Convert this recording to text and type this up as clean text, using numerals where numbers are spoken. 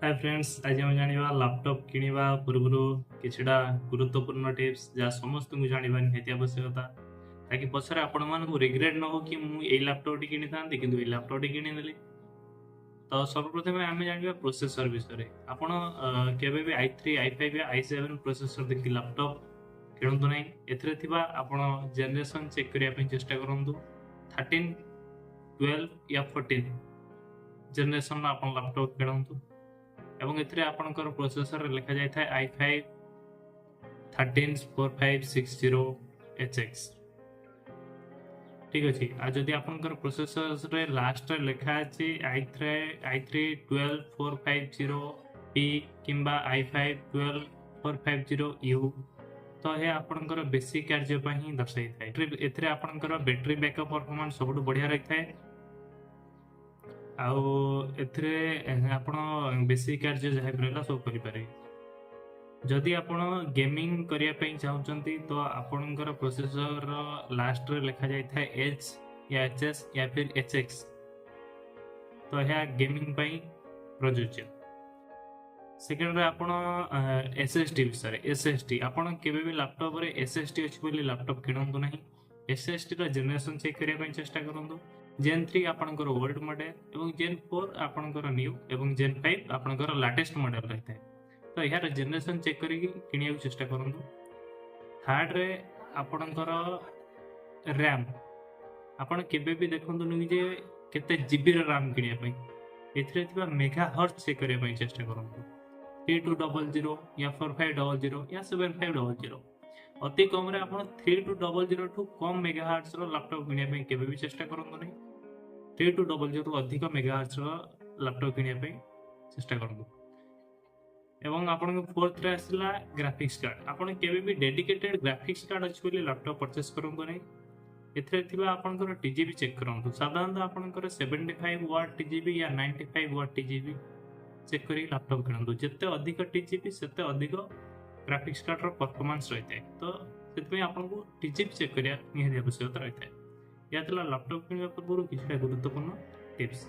Hi friends, आज हम जानिबा laptop किनिबा पूर्व किछिटा गुरुत्वपूर्ण टिप्स जहाँ समस्त को जानिबा निहाती आवश्यकता ताकि पछरे आपण मानकु रिग्रेट न हो कि मु ए लैपटॉप टी किनि थांती किंतु ए लैपटॉप टी किनि देली। तो सर्वप्रथम आम जानिबा प्रोसेसर विषय आपण केबे भी i3 i5 या i7 प्रोसेसर देखि लैपटॉप किणतु नै। एथरे थिबा आपण जनरेशन चेक करिया पे चेष्टा करंतु 13 12 या 14 जनरेशन आपण लैपटॉप किणतु एवं एथिरे आपनकर प्रोसेसर लिखा जाय था i5 134560HX। ठीक अछि। आ जदि आपनकर प्रोसेसर रे लास्ट रे लिखा अछि i3 12450P किंबा i5 12450U तो हे आपनकर बेसिक कार्य पय ही दर्शाई थाए। एथिरे आपनकर बैटरी बैकअप परफॉर्मेंस सबटु बढ़िया रही थाए। आउ एथिरे आपण बेसिक कार्य जहाँ रहला सब करि पारे। जदि आपण गेमिंग करिया पे चाहउचंती तो आपनकर प्रोसेसर लास्ट रे लिखा जाय था H या HS या फिर HX तो यह गेमिंग पई प्रयोज्य। सेकेंड रे आपण SSD विषय SSD आपण केबे भी लैपटॉप रे SSD अछि बोली लैपटॉप किणंतु नाही। SSD रा जनरेशन चेक करिया पे चेष्टा करंतु। Gen 3 आपनकर ओल्ड मॉडल एवं Gen 4 आपनकर न्यू एवं Gen 5 आपनकर लेटेस्ट मॉडल रहते तो यार जनरेशन चेक करिक किनिया चेष्टा करंतु। थर्ड रे आपनकर रैम आपण केबे भी देखंतु नि जे केते जीबी रे रैम किनिया पई एथिरे थिबा मेगाहर्ट्ज चेक करिया पई चेष्टा करंतु। 3200 या 4500 या 7500 अति कम रे आपण 3200 ठू कम मेगाहर्ट्ज रो लैपटॉप किनिया पे केबे भी चेष्टा करंतु नै। 3200 रो अधिक मेगाहर्ट्ज रो लैपटॉप किनिया पे चेष्टा करंतु। एवं आपण को फोर्थ रे आसला ग्राफिक्स कार्ड आपण केबे भी डेडिकेटेड ग्राफिक्स कार्ड अछि बोली लैपटॉप परचेस करंतु नै। एथरे थिबा आपनकर टीजीबी चेक करंतु। साधारणतः आपनकर 75 वाट टीजीबी या 95 वाट टीजीबी चेक करी लैपटॉप किणतु। जते अधिक टीजीबी सेते अधिक ग्राफिक्स कार्ड रो परफॉर्मेंस रहते तो सेतमे आपन को टीजीबी चेक करिया निहाती आवश्यकता रहते। या तला लैपटॉप किनबा पूर्व किछटा गुरुत्वपूर्ण टिप्स।